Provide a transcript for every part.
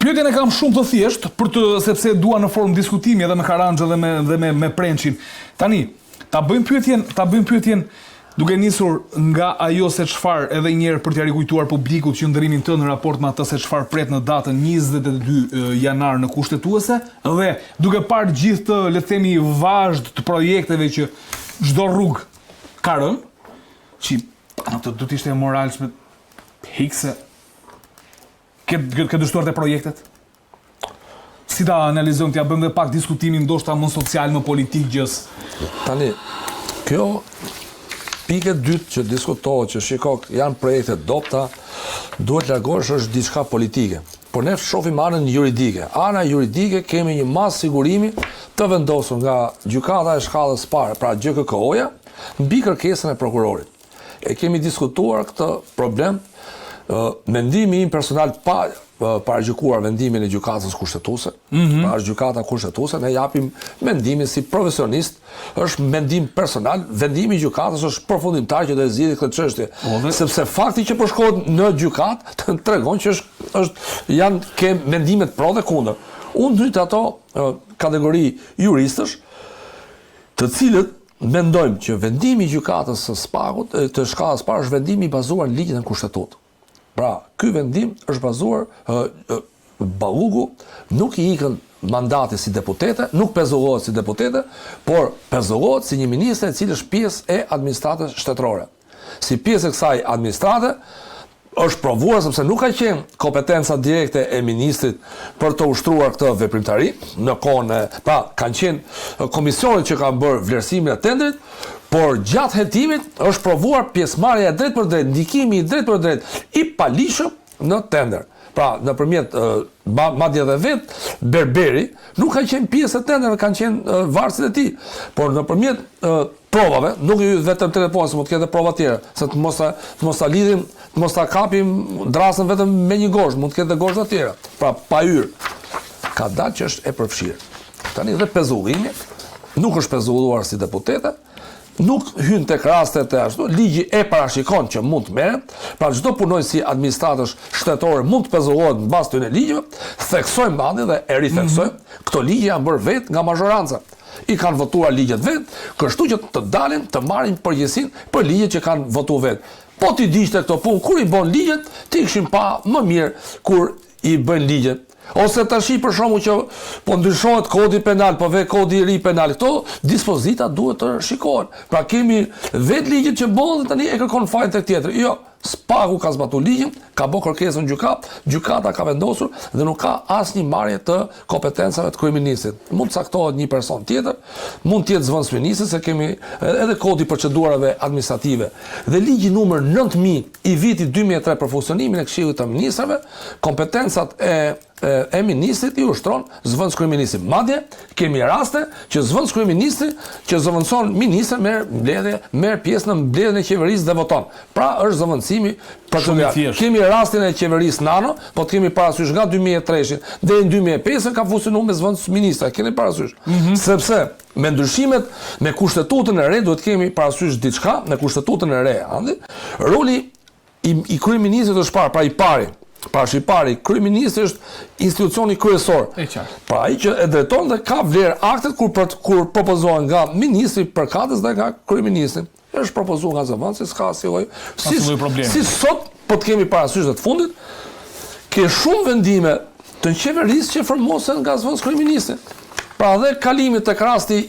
Pyetjen e kam shumë të thjesht sepse dua në formë diskutimi edhe me Karanxhën dhe me Prençin. Tani, ta bëjmë pyetjen duke nisur nga ajo se çfarë edhe një herë për t'ia rikujtuar publikut qëndrimin tënd në raport me atë se çfarë pret në datën 22 janar në kushtetuese dhe duke parë gjithë të, le të themi, vazhd të projekteve që çdo rrugë ka rënë, që do të ishte moralshme hikse ke dështuar të projektet? Si ta analizojmë, t'ja bëjmë dhe pak diskutimin ndoshta më social, më politik gjës? Tani, kjo pike dytë që diskutohet, që shikok janë projekte dopta, duhet largohesh është diçka politike. Por ne shohim anën juridike. Ana juridike kemi një mas sigurimi të vendosur nga gjykata e shkallës parë, pra GKK-ja, mbi kërkesën e prokurorit. E kemi diskutuar këtë problem. Mendimi im personal pa paraqykuar vendimin e gjykatës kushtetuese, pra është gjykata kushtetuese, ne japim mendimin si profesionist, është mendim personal, vendimi i gjykatës është përfundimtar që do të zgjidhë këtë çështje. Sepse fakti që po shkohet në gjykatë tregon që ke mendimet pro dhe kundër. Unë ndryt ato kategori juristësh, të cilët mendojmë që vendimi i gjykatës së Spagut, të shkallës parë, është vendimi i bazuar në ligjin e kushtetutë. Pra, ky vendim është bazuar, Balluku nuk i ikën mandati si deputete, nuk pezullohet si deputete, por pezullohet si një ministre e cili është pjesë e administratës shtetërore. Si pjesë e kësaj administrate, është provuar sepse nuk ka qenë kompetenca direkte e ministrit për të ushtruar këtë veprimtari në kohën pra kanë qenë komisionet që kanë bërë vlerësimin e tendrit, por gjatë hetimit është provuar pjesëmarrja e drejt për drejt, ndikimi i drejt për drejt i palishëm në tender. Pra, nëpërmjet madje edhe vet Berberi nuk ka qenë pjesë e tenderve, kanë qenë varësit e tij, por nëpërmjet provave, nuk i vetëm telefon, se mund të ketë prova tjera, se të mos ta lidhim, të mos ta kapim drasën vetëm me një gozhë, mund të ketë gozhë të tjera. Pra, pa hyrë. Ka dalë që është e përfshirë. Tani dhe pezullimi nuk është pezulluar si deputete, nuk hyn tek rastet e ashtu, ligji e parashikon që mund të merret, pra çdo punonjës si administratës shtetërore mund të pezullohet mbas këtyre ligjeve, theksojmë madje dhe e ritheksojmë, këto ligje janë bërë vetë nga mazhoranca. I kanë votuar ligjet vetë, kështu që të dalin të marrin përgjegjësinë për ligjet që kanë votuar vetë. Po ti digjte këto punë, kur i bën ligjet, ti kishin pa më mirë kur i bën ligjet. Ose tashi për shkakun që po ndryshohet kodi penal, po ve kodi i ri penal, këto dispozita duhet të shikohen. Pra kemi vetë ligjet që bëhen dhe tani e kërkon fajin tek tjetri. Jo, Spaku ka zbatuar ligjin, ka bërë kërkesën në gjykatë, gjykata ka vendosur dhe nuk ka asnjë marrje të kompetencave të kryeministit. Mund të caktohet një person tjetër, mund të jetë zëvendës ministri, se kemi edhe kodi procedurave administrative. Dhe ligji numër 9000 i vitit 2003 për funksionimin e Këshillit të Ministrave, kompetencat e ministrit i ushtron zëvendës kryeministri. Madje kemi raste që zëvendës kryeministri që zëvendëson ministrin merr pjesë në mbledhjen e qeverisë dhe voton. Pra është zëvendësimi personal. Kemi rastin e qeverisë nano, po të kemi parasysh nga 2003 deri në 2005 ka funksionuar me zëvendës ministra. Keni parasysh. Sepse me ndryshimet me kushtetutën e re duhet kemi parasysh diçka me kushtetutën e re. Roli i kryeministrit është parë, pra i pari. Pra shqipari, kryeministri është institucioni kryesor. Pra ai që e drejton dhe ka vlerë aktet kur propozohen nga ministri përkatës dhe nga kryeministri. Është propozuar nga zëvendësi, s'ka asnjë problemi. Si sot po të kemi parasysh të fundit, ke shumë vendime të qeverisë që formosen nga zëvendësi kryeministri. Pra dhe kalimit tek rasti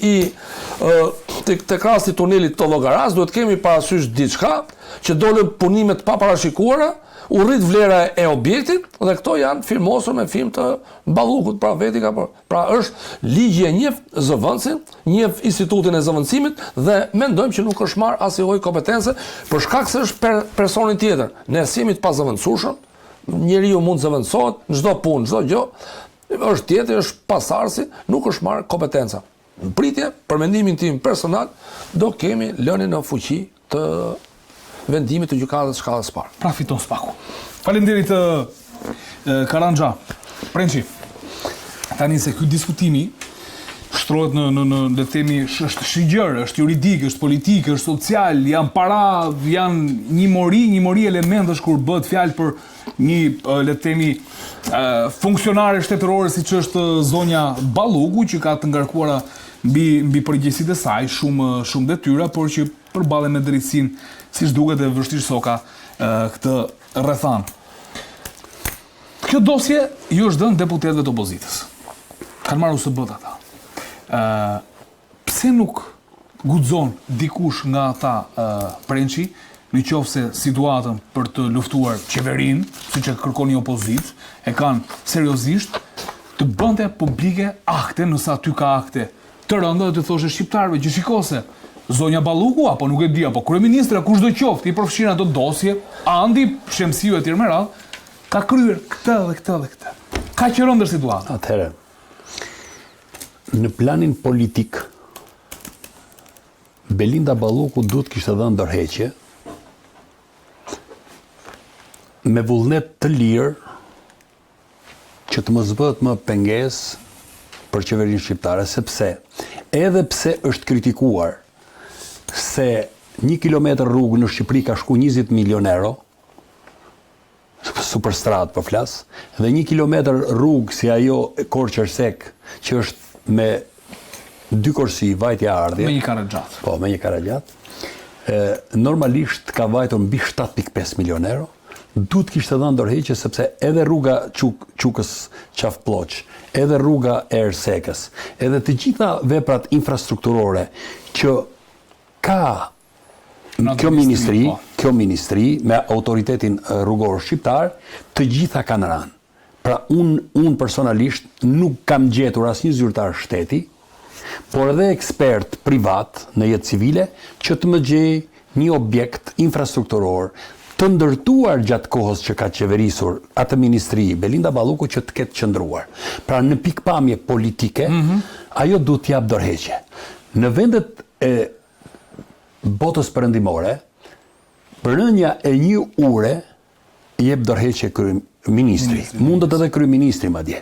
tek rasti tunelit të Llogaras duhet kemi parasysh diçka që dolën punimet pa parashikuara, u rrit vlera e objektit dhe këto janë firmosur me firmë të Ballukut, pra veti ka bërë. Pra është ligji e njeh zëvendësin, njeh institutin e zëvendësimit dhe mendojmë që nuk është marrë asnjë lloj kompetence për shkak se është personi tjetër. Ne jemi të pazëvendësueshëm, njeriu mund zëvendësohet në çdo punë, çdo gjë, është tjetër, është pasardhësi, nuk është marrë kompetenca. Në pritje, për mendimin tim personal, do kemi lënien në fuqi të vendimit të gjykatës shkallës parë. Pra fiton Spaku. Faleminderit Karanxha. Prençi. Tani se ky diskutimi shtrohet në le të themi është shigjër, është juridik, është politik, është social, janë para, janë një mori elementësh kur bëhet fjalë për një le të themi funksionare shtetërore siç është zonja Balluku, që ka të ngarkuara mbi përgjegjësitë e saj shumë detyra, por që përballen me drejtësinë, siç duket, e vështirëso ka këtë rrethan. Kjo dosje ju është dhënë deputetëve të opozitës. Kanë marrë USB ata. Pse nuk guxon dikush nga ata Prençi, në qoftë se situatën për të luftuar qeverinë, siç e kërkon një opozitë, e kanë seriozisht, të bënte publike akte, nëse aty ka akte të rënda, dhe të thoshe shqiptarëve që shikose zonja Balluku, apo nuk e di, apo kryeministra, kushdo qoftë, i përfshin ato dosje, Andi, Shemsiu e tjerë me radhë, ka kryer këtë dhe këtë dhe këtë. Ka që rëndër situatë. Atëherë, në planin politik, Belinda Balluku duhet kishte dhënë ndërheqje me vullnet të lirë që të mos bëhet më pengesë për qeverinë shqiptare, sepse edhe pse është kritikuar se 1 kilometër rrugë në Shqipëri ka shku 20 milion euro, superstrat po flas, dhe 1 kilometër rrugë si ajo Korçërsek, që është me 2 korsi vajtja ardhje. Me një karre gjatë. Po, me një karre gjatë. Normalisht ka vajtur mbi 7.5 milion euro. Duhet kishte dhënë ndërheqje sepse edhe rruga Çukës Qafploq, edhe rruga Ersekës, edhe të gjitha veprat infrastrukturore që ka kjo ministri me autoritetin rrugor shqiptar, të gjitha kanë rënë. Pra unë personalisht nuk kam gjetur asnjë zyrtar shteti, por edhe ekspert privat në jetë civile, që të më gjej një objekt infrastrukturor të ndërtuar gjatë kohës që ka qeverisur atë ministri Belinda Balluku që të ketë qëndruar. Pra në pikpamje politike, ajo duhet t'jap ndërheqje. Në vendet e botës perëndimore, rënja e një ure jep ndërheqje kryeministri. Mundet edhe kryeministri madje.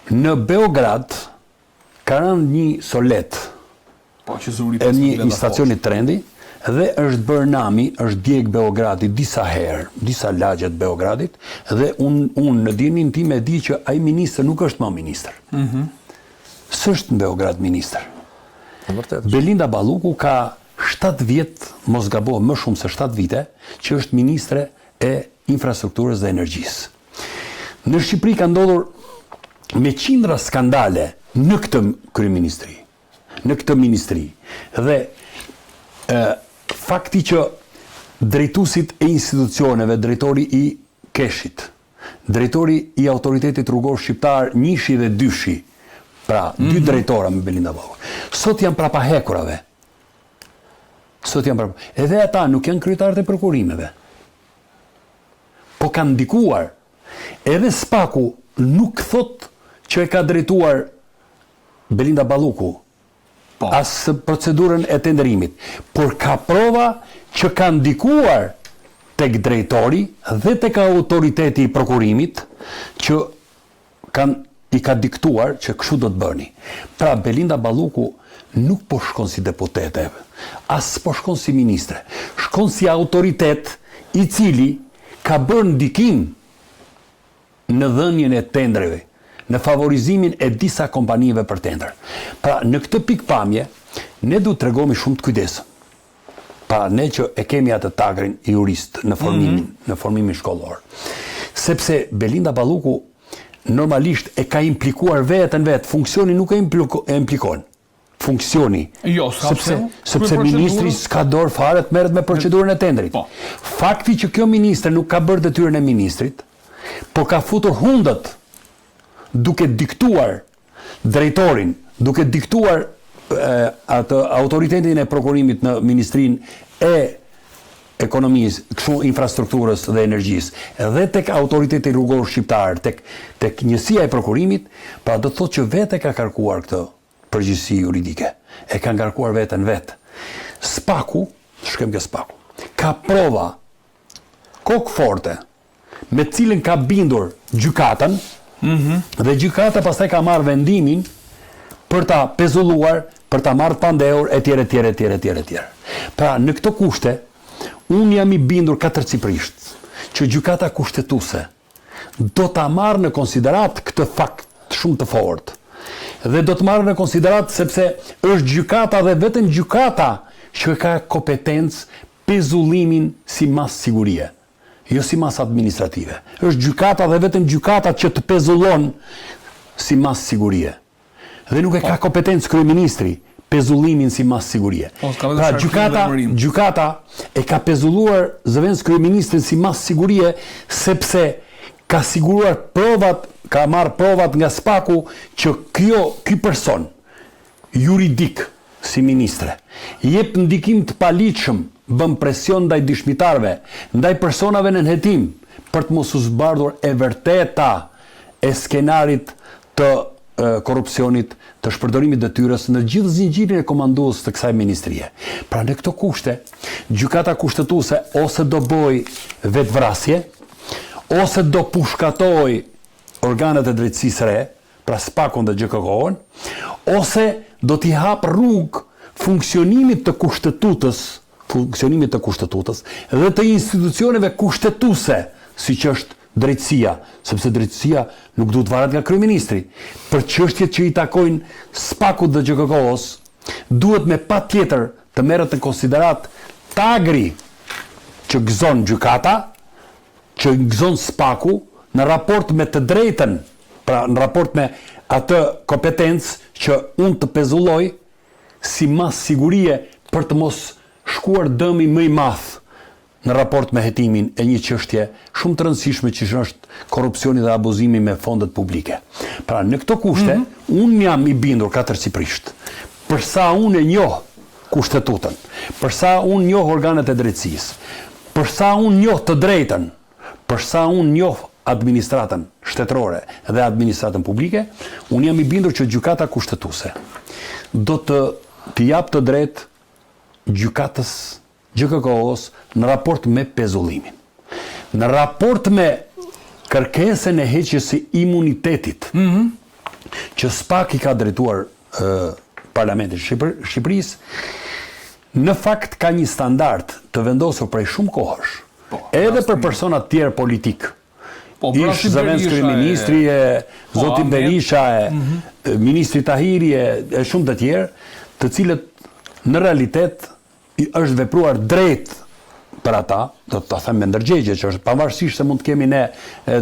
Në Beograd ka rënë një solet e një stacioni trendi, dhe është bërë nami, është djeg Beogradi disa herë, disa lagjet Beogradit, dhe unë në dinin tim e di që ai ministër nuk është më ministër. S'është në Beograd ministër. Belinda Balluku ka 7 vjetë, mos gabohem, më shumë se 7 vite, që është ministre e infrastrukturës dhe energjisë. Në Shqipëri ka ndodhur me qindra skandale në këtë kryeministri, në këtë ministri. Dhe fakti që drejtuesit e institucioneve, drejtori i Keshit, drejtori i autoritetit rrugor shqiptar, njëshi dhe dyshi, pra 2 drejtora me Belinda Balluku, sot janë prapahekurave. Edhe ata nuk janë kryetarët e prokurimeve, po kanë ndikuar. Edhe Spaku nuk thot që e ka drejtuar Belinda Balluku as procedurën e tenderimit, por ka prova që ka ndikuar tek drejtori dhe tek autoriteti i prokurimit që i ka diktuar që kështu do të bëni. Pra Belinda Balluku nuk po shkon si deputete, as po shkon si ministre, shkon si autoritet i cili ka bërë ndikim në dhënien e tendreve, në favorizimin e disa kompanive për tender. Pra, në këtë pikpamje, ne du të tregomi shumë të kujdesëm. Pra, ne që e kemi atë tagrin jurist në formimin shkollor. Sepse Belinda Balluku normalisht e ka implikuar vetën vetë, funksioni nuk e implikon. Funksioni. Jo, sepse ministri s'ka dorë fare të merret me procedurën e tendrit. Fakti që kjo ministre nuk ka bërë detyrën e ministrit, por ka futur hundët duke diktuar drejtorin, duke diktuar atë autoritetin e prokurimit në Ministrinë e Ekonomisë, kështu infrastrukturës dhe energjisë, edhe tek autoriteti rrugor shqiptar, tek njësia e prokurimit, pra do të thotë që vetë ka kërkuar këtë përgjegjësi juridike. E ka ngarkuar veten vetë. Spaku, shkem ke Spaku, ka prova kokforte me cilën ka bindur gjykatën, dhe gjykata pastaj ka marrë vendimin për ta pezulluar, për ta marrë pandehur, etj. Pra, në këto kushte, unë jam i bindur katërcipërisht që gjykata kushtetuese do ta marrë në konsiderat këtë fakt shumë të fortë. Dhe do të marrë në konsiderat sepse është gjykata dhe vetëm gjykata që ka kompetencë pezullimin si mas sigurie, jo si mas administrative. Është gjykata dhe vetëm gjykata që të pezullon si mas sigurie. Dhe nuk e ka kompetencë kryeministri pezullimin si mas sigurie. Pra gjykata e ka pezulluar zëvendës kryeministrin si mas sigurie sepse ka siguruar provat, ka marrë provat nga SPAK-u që ky person juridik si ministre jep ndikim të paligjshëm, bën presion ndaj dëshmitarëve, ndaj personave në nënhetim për të mos u zbardhur e vërteta e skenarit të korrupsionit, të shpërdorimit detyrës në gjithë zinxhirin e komandues të kësaj ministrie. Pra në këto kushte, gjykata kushtetuese ose do bëj vetvrasje, ose do pushkatoj organet e drejtësisë re, pra SPAK-un dhe GKK-n, ose do t'i hap rrugë funksionimit të kushtetutës dhe të institucioneve kushtetuese, siç është drejtësia, sepse drejtësia nuk duhet varet nga kryeministri. Për çështjet që i takojnë SPAK-ut dhe GKK-s, duhet me patjetër të merret në konsiderat tagri që gëzon gjykata, që gëzon SPAK-u në raport me të drejtën, pra në raport me atë kompetencë që unë të pezulloj si mas sigurie për të mos shkuar dëmi më i madh në raport me hetimin e një çështje shumë të rëndësishme që është korrupsioni dhe abuzimi me fondet publike. Pra në këto kushte, unë jam i bindur katërcipërisht, përsa unë e njoh kushtetutën, përsa unë njoh organet e drejtësisë, përsa unë njoh të drejtën, përsa unë njoh administratën shtetërore dhe administratën publike, unë jam i bindur që gjykata kushtetuese do të jap të drejtë gjykatës GKK-s në raport me pezullimin. Në raport me kërkesën e heqjes së imunitetit, që SPAK i ka drejtuar Parlamentit Shqipërisë, në fakt ka një standard të vendosur prej shumë kohësh, edhe për persona të tjerë politik. Ish zëvendës kryeministri, zoti Berisha, ministri Tahiri e shumë të tjerë, të cilët në realitet është vepruar drejt për ata, do të them me ndërgjegje, që është pavarësisht se mund të kemi ne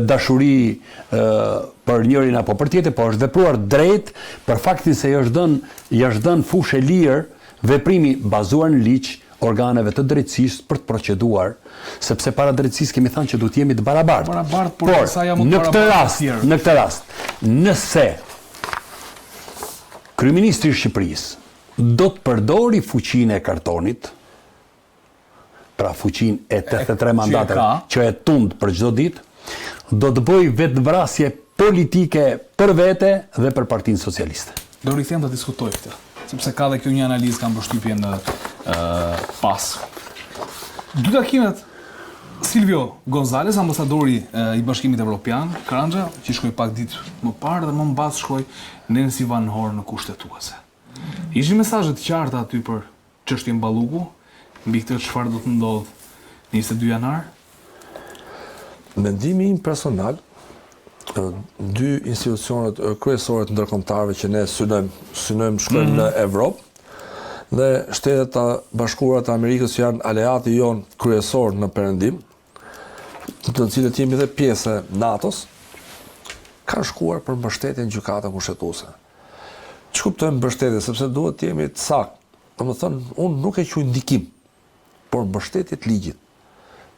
dashuri për njërin apo për tjetrin, po është vepruar drejt për faktin se i është dhënë fushë e lirë veprimi bazuar në ligj organeve të drejtësisë për të proceduar, sepse para drejtësisë kemi thënë që duhet jemi të barabartë. Por në këtë rast, nëse kryeministri i Shqipërisë do të përdori fuqinë e kartonit, pra fuqinë e 83 mandateve që e tund për çdo ditë, do të bëj vetvrasje politike për vete dhe për Partinë Socialiste. Do rikthehem të diskutoj këtë, sepse ka dhe kjo një analizë kam përshtypjen pas. Dy takimet Silvio Gonzales, ambasadori i Bashkimit Evropian, Karanja, që shkoi pak ditë më parë dhe më mbas shkoi Nancy Van Horn në kushtetuese. Ishin mesazhe të qarta aty për çështjen Balluku, mbi këtë çfarë do të ndodh 22 janar? Mendimi im personal, dy institucionet kryesore të ndërkombëtarëve që ne synojmë shkojmë në Evropë dhe Shtetet e Bashkuara të Amerikës janë aleati jonë kryesor në perëndim, të cilët jemi dhe pjesë e NATO-s, kanë shkuar për mbështetjen gjykata kushtetuese. Që kuptojmë mbështetje, sepse duhet të jemi të saktë. Domethënë, unë nuk e quaj ndikim, por mbështetje të ligjit.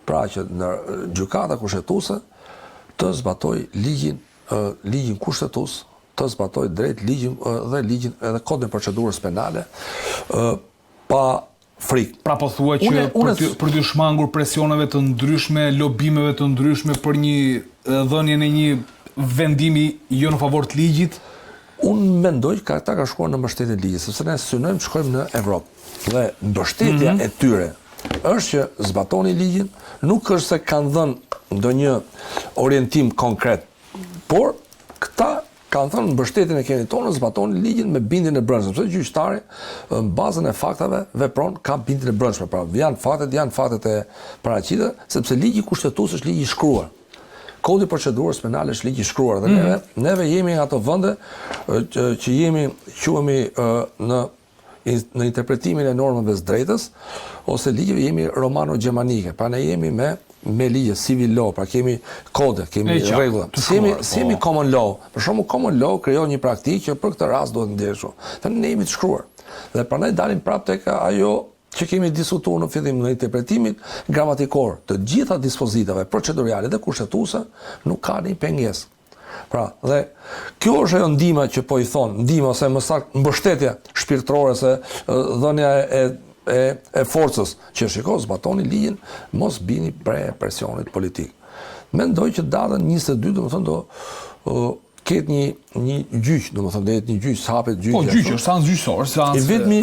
Pra që në gjykata kushtetuese të zbatoj ligjin kushtetues, të zbatoj drejt ligjin dhe ligjin edhe kodin e procedurës penale pa frikë. Pra po thua që për të shmangur presioneve të ndryshme, lobimeve të ndryshme për një dhënien e një vendimi jo në favor të ligjit? Unë mendoj që ata ka shkuar në mbështetje të ligjit, sepse ne synojmë të shkojmë në Evropë. Dhe mbështetja e tyre është që zbatoni ligjin, nuk është se kanë dhënë ndonjë orientim konkret, por këta kanë thënë mbështetjen e keni tonë, zbatoni ligjin me bindjen e brendshme, sepse gjyqtari në bazën e faktave vepron ka bindjen e brendshme. Pra janë faktet e paraqitura, sepse ligji kushtetues është ligj i shkruar. Kodi i procedurës penale është ligj i shkruar dhe neve jemi nga ato vende që quhemi në interpretimin e normave së drejtës ose ligjeve jemi romano-gjermanike. Pra ne jemi me ligje civil law, pra kemi kode, kemi rregulla. Jemi common law. Për shembull common law krijon një praktikë që për këtë rast duhet ndeshur. Tanë ne jemi të shkruar. Dhe prandaj dalim prapë tek ajo që kemi diskutuar në fillim në interpretimin gramatikor të gjitha dispozitave procedurale dhe kushtetuese nuk ka një pengesë. Pra, dhe kjo është ajo ndihma që po i thon, ndihma ose më saktë mbështetje shpirtërore se dhënia e forcës që shikoj zbatoni ligjin, mos bini pre presionit politik. Mendoj që datën 22, domethënë do ketë një gjyq, domethënë do jetë një gjyq, hapet gjyqi. Po gjyq është seancë gjyqësore, I vetmi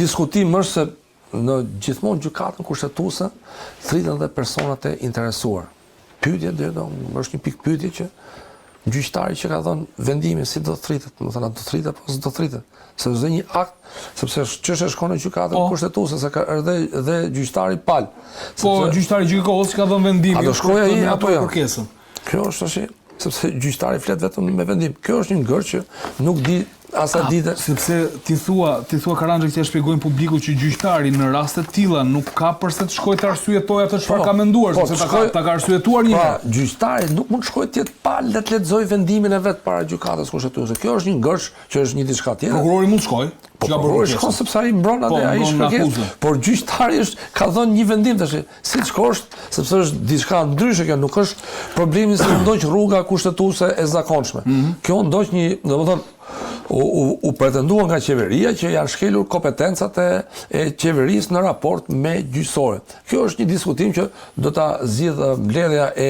diskutim është se në gjithmonë gjykatën kushtetuese thirriten dhe personat e interesuar. Pyetja është një pikë pyetje që gjyqtari që ka dhënë vendimin si do të thritet, domethënë do të thritet apo s'do të thritet. Se është një akt, sepse çështja shkon në gjykatën kushtetuese, se ka dhe gjyqtari pal. Po gjyqtari gjykos që ka dhënë vendimin. A do shkojë ai apo jo? Kërkesën. Kjo është tash, sepse gjyqtari flet vetëm me vendim. Kjo është një ngër që nuk di asa ditë. Sepse ti thua Karanxha që shpjegojnë publikut që gjyqtari në raste të tilla nuk ka përse të shkojë të arsyetojë atë çfarë ka menduar, sepse ta ka arsyetuar një herë. Po, gjyqtari nuk mund të shkojë të jetë pa lexoj vendimin e vet para gjykatës kushtetuese. Kjo është një ngërsh që është një diçka tjetër. Prokurori mund të shkojë. Po prokurori shkon sepse ai mbron atë, ai shkon. Por gjyqtari ka dhënë një vendim tash, si të shkosh, sepse është diçka ndryshe, kjo nuk është problemi se ndoq rruga kushtetuese e zakonshme. Kjo ndoq një, domethënë u pretendua nga qeveria që janë shkelur kompetencat e qeverisë në raport me gjyqësorët. Kjo është një diskutim që do ta zgjidhë mbledhja e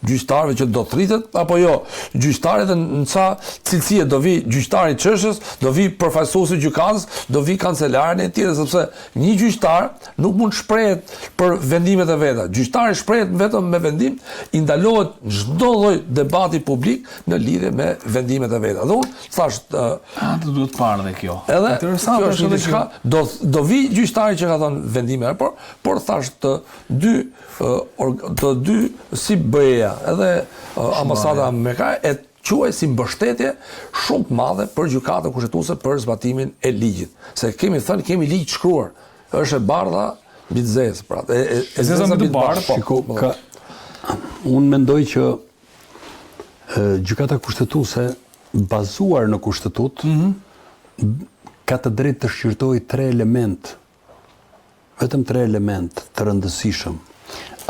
gjyqtarëve që do thritet apo jo. Gjyqtarët në ca cilësie do vi gjyqtari i çështës, do vi përfaqësuesi i gjykatës, do vi kancelari e tjerë, sepse një gjyqtar nuk mund shprehet për vendimet e veta. Gjyqtari shprehet vetëm me vendim, i ndalohet çdo lloj debati publik në lidhje me vendimet e veta. Dhe unë thash të duhet parë dhe kjo. Interesante është edhe çka do vi gjyqtari që ka dhënë vendime, por thash të dy si BE-ja edhe ambasada amerikane e quaj si mbështetje shumë të madhe për gjykatën kushtetuese për zbatimin e ligjit. Se kemi thënë kemi ligj të shkruar. Është e bardha mbi të zezë, pra. E zeza mbi të bardhë. Unë mendoj që gjykata kushtetuese bazuar në kushtetut, ka të drejtë të shqyrtojë vetëm tre element të rëndësishëm.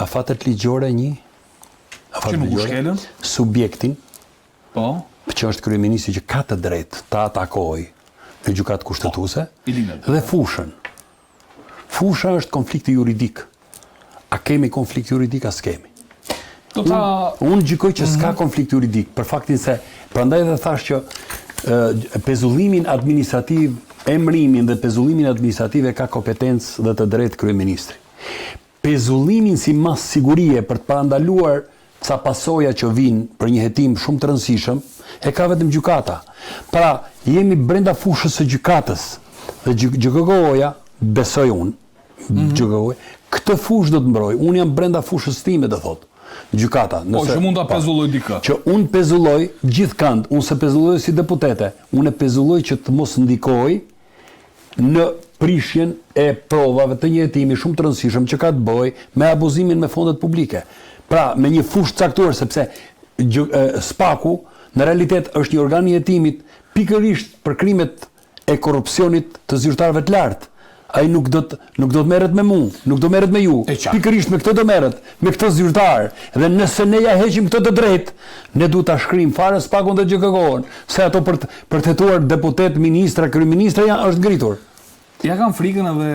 Afatet ligjore që nuk u shkelën, subjektin, që është kryeministri që ka të drejtë ta atakojë në gjykatë kushtetuese, dhe fushën. Fusha është konflikti juridik. A kemi konflikt juridik, a s'kemi? Unë gjykoj që s'ka konflikt juridik, për faktin se, prandaj dhe thash që pezullimin administrativ, emrimin dhe pezullimin administrativ e ka kompetencë dhe të drejtë kryeministri. Pezullimin si mas sigurie për të parandaluar ca pasoja që vinë për një hetim shumë të rëndësishëm, e ka vetëm gjykata. Pra, jemi brenda fushës së gjykatës, dhe GKK-ja, besoj unë, këtë fushë do të mbroj, unë jam brenda fushës time, dhe thotë. Gjykata. Që mund ta pezulloj dikë. Që unë pezulloj gjithkand, unë se pezulloj si deputete, unë e pezulloj që të mos ndikoj në prishjen e provave të një hetimi shumë të rëndësishëm që ka të bëjë me abuzimin me fondet publike. Pra, me një fushë caktuar, sepse SPAK-u në realitet është një organ i hetimit pikërisht për krimet e korrupsionit të zyrtarëve të lartë. Ai nuk do të merret me mua, nuk do merret me ju. Pikërisht me këtë do merret, me këtë zyrtar. Dhe nëse ne ja heqim këtë të drejtë, ne duhet ta shkrim fare SPAK-un dhe GKK-n, se ato për të hetuar deputet, ministra, kryeministra është ngritur. Ja kam frikën edhe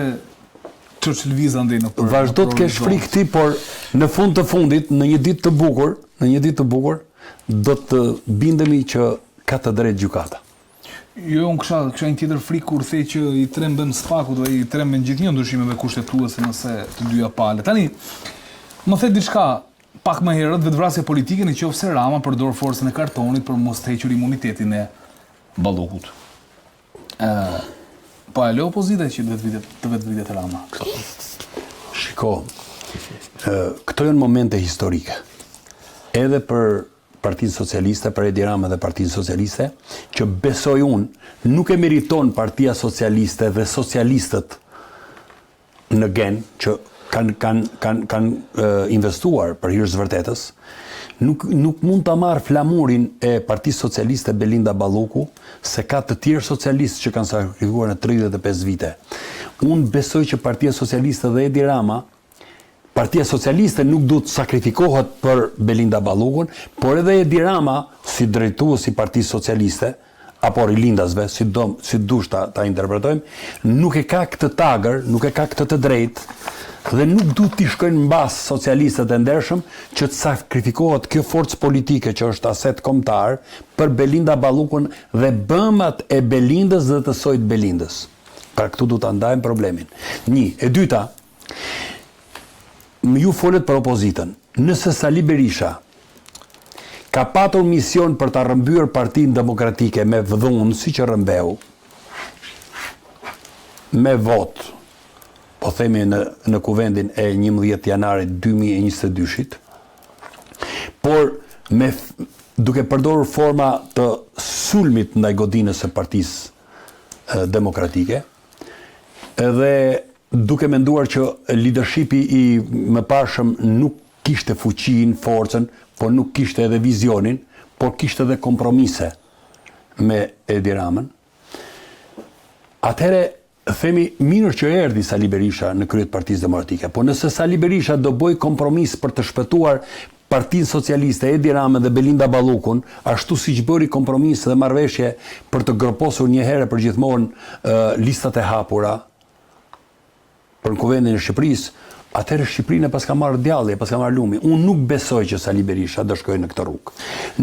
Churchill Viza ndej në për. Vazhdo të kesh frikë ti, por në fund të fundit, në një ditë të bukur, do të bindemi që ka të drejtë gjykata. Jo, unë kisha një tjetër frikë kur thej që i trembën SPAK-ut dhe i trembën gjithnjë ndryshimeve kushtetuese nëse të dyja pale. Tani, më the diçka, pak më herët vetvrasje politike në qoftë se Rama përdor forcën e kartonit për mos të hequr imunitetin e Ballukut. Po e le opozita që të vetë vitet Rama. Shiko, këto janë momente historike. Edhe për Partinë Socialiste, për Edi Rama dhe Partinë Socialiste, që besoj unë nuk e meriton Partia Socialiste dhe socialistët në gen, që kanë investuar për hir të vërtetës, nuk mund ta marr flamurin e Partisë Socialiste Belinda Balluku, se ka të tjerë socialistë që kanë sakrifikuar në 35 vite. Unë besoj që Partia Socialiste dhe Edi Rama, Partia Socialiste nuk duhet të sakrifikohet për Belinda Ballukun, por edhe Edi Rama, si drejtues i Partisë Socialiste, apo rilindasve, si dush ta interpretojmë, nuk e ka këtë tagër, nuk e ka këtë të drejtë, dhe nuk duhet t'i shkojnë mbas socialistët e ndershëm që të sakrifikohet kjo forcë politike që është aset kombëtar për Belinda Ballukun dhe bëmat e Belindës dhe të sojt Belindës. Pra këtu duhet ta ndajmë problemin. E dyta, ju folet për opozitën. Nëse Sali Berisha ka patur mision për ta rrëmbyer Partinë Demokratike me vdhunë, si që rrëmbeu, me vot, po themi në kuvendin e 11 janarit 2022-shit, por duke përdorur forma të sulmit ndaj godinës së Partisë Demokratike, edhe duke menduar që leadershipi i mëparshëm nuk kishte fuqinë, forcën, por nuk kishte edhe vizionin, por kishte edhe kompromise me Edi Ramën. Atëherë themi mirë që erdhi Sali Berisha në krye të Partisë Demokratike, por nëse Sali Berisha do bëj kompromis për të shpëtuar Partinë Socialiste, Edi Ramën dhe Belinda Ballukun, ashtu siç bëri kompromis dhe marrëveshje për të groposur një herë për gjithmonë listat e hapura për në kuvendin e Shqipërisë, atëherë Shqipërinë pas ka marrë djalli, pas ka marrë lumi. Unë nuk besoj që Sali Berisha do shkojë në këtë rrugë.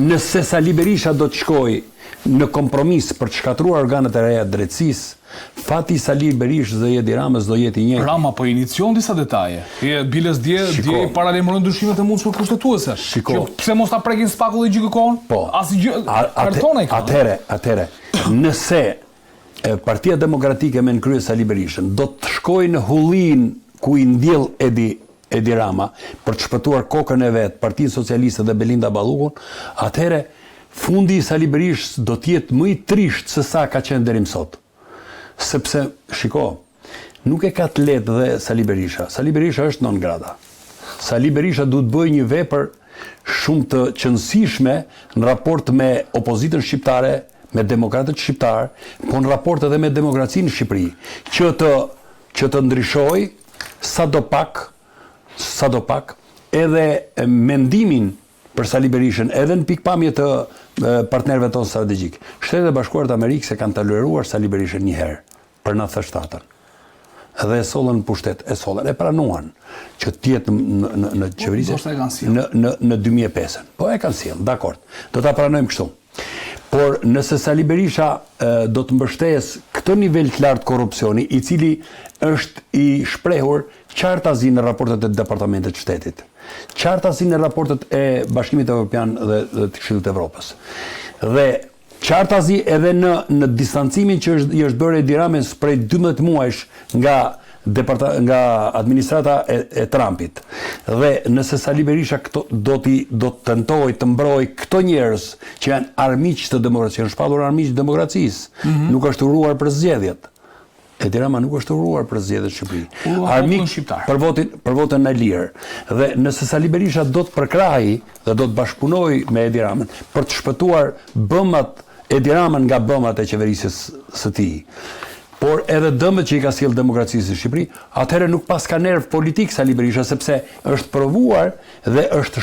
Nëse Sali Berisha do të shkojë në kompromis për të shkatruar organet e reja të drejtësisë, fati Sali Berishës dhe Edi Ramës do jetë i njëjtë. Rama po inicion disa detaje. Biles dje paralajmëron ndryshimet e mundshme kushtetuese. Pse mos ta prekin spakull dhe gjykokon? Po. Asgjë kartona i ka. Atëre, nëse Partia Demokratike me në krye Sali Berishën do të shkojë në hullin ku i ndjell Edi Rama për të shpëtuar kokën e vet, Partinë Socialiste dhe Belinda Ballukun, atëherë fundi i Sali Berishës do të jetë më i trisht se sa ka qenë deri më sot. Sepse, shiko, nuk e ka të lehtë dhe Sali Berisha. Sali Berisha është non grata. Sali Berisha duhet bëjë një vepër shumë të qëndësishme në raport me opozitën shqiptare, me demokratët shqiptarë, po në raport edhe me demokracinë në Shqipëri, që të ndryshoj sadopak edhe mendimin për Sali Berishën, edhe në pikpamje të partnerëve tonë strategjik. Shtetet e Bashkuara të Amerikës e kanë toleruar Sali Berishën një herë për 97-ën. Edhe e sollën në pushtet, e pranuan që të jetë në qeverisje në 2005-ën. Po e kanë sjellë, dakord. Do ta pranojmë kështu. Por nëse Sali Berisha do të mbështes këtë nivel të lartë korrupsioni, i cili është i shprehur qartazi në raportet e Departamentit të Shtetit, qartazi në raportet e Bashkimit Evropian dhe të Këshillit të Evropës, dhe qartazi edhe në distancimin që i është bërë Edi Ramës prej 12 muajsh nga administrata e Trumpit. Dhe nëse Sali Berisha do të tentojë të mbrojë këto njerëz që janë armiq të demokracisë, janë shpallur armiq të demokracisë, nuk është uruar për zgjedhjet. Edi Rama nuk është uruar për zgjedhjet në Shqipëri. Armiq për votën e lirë. Dhe nëse Sali Berisha do të përkrahej dhe do të bashkëpunojë me Edi Ramën për të shpëtuar bëmat Edi Ramën nga bëmat e qeverisjes së tij, por edhe dëmët që i ka sjell demokracisë në Shqipëri, atëherë nuk pas ka nerv politik Sali Berisha, sepse është provuar dhe është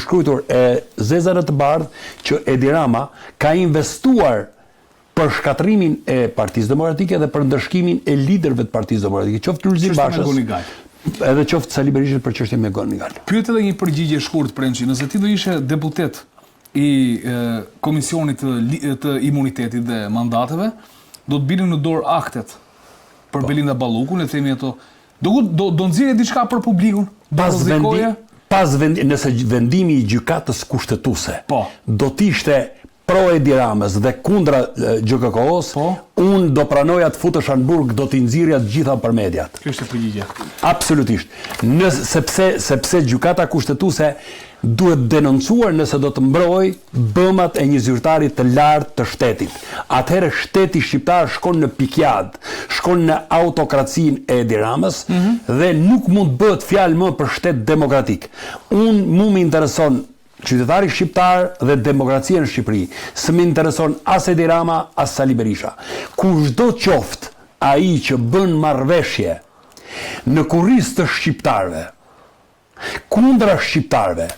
shkruar e zezare të bardhë që Edi Rama ka investuar për shkatrimin e Partisë Demokratike dhe për ndëshkimin e liderëve të Partisë Demokratike, qoftë Lulzim Bashës, edhe qoftë Sali Berishës për çështjen me Gonigal. Pyet edhe një përgjigje shkurt, Prençi, nëse ti do ishe deputet i Komisionit të Imunitetit dhe Mandateve, do të binin në dorë aktet për Belinda Ballukun, le të themi ato. Do nxjerrë diçka për publikun? nëse vendimi i gjykatës kushtetuese Po. do t'ishte pro Edi Ramës dhe kundra GKK-s, Po. unë do pranoja të futesh në burg, do t'i nxirja të gjitha për mediat. Kjo është e përgjigje. Absolutisht. Sepse gjykata kushtetuese duhet denoncuar nëse do të mbroj bëmat e një zyrtari të lartë të shtetit. Atëherë shteti shqiptar shkon në pikjad, shkon në autokracinë e Edi Ramës dhe nuk mund bëhet fjalë më për shtet demokratik. Mu më intereson qytetari shqiptar dhe demokracia në Shqipëri. Së më intereson as Edi Rama, as Sali Berisha. Kushdo qoftë ai që bën marrëveshje në kurriz të shqiptarëve, kundra shqiptarëve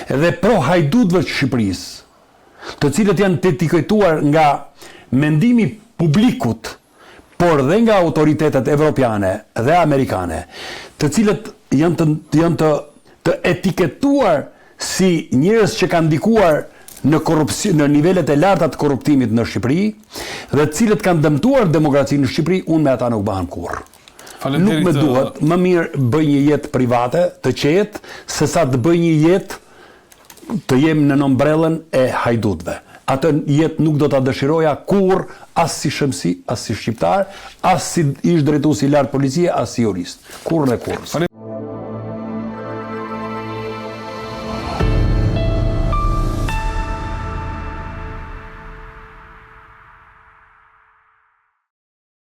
dhe pro hajdutëve të Shqipërisë, të cilët janë etiketotuar nga mendimi publikut, por dhe nga autoritetet evropiane dhe amerikane, të cilët janë të etiketuar si njerëz që kanë ndikuar në korrupsion, në nivelet e larta të korruptimit në Shqipëri, dhe të cilët kanë dëmtuar demokracinë në Shqipëri, unë me ata nuk bëhem kurrë. Nuk me duhet, më mirë bëj një jetë private, të qetë, se sa të bëj një jetë të jem në ombrellën e hajdutëve. Atë jetë nuk do ta dëshiroja kurrë, as si shëmsi, as si shqiptar, as si ish drejtues i lartë policie, as si jurist. Kurrë dhe kurrë.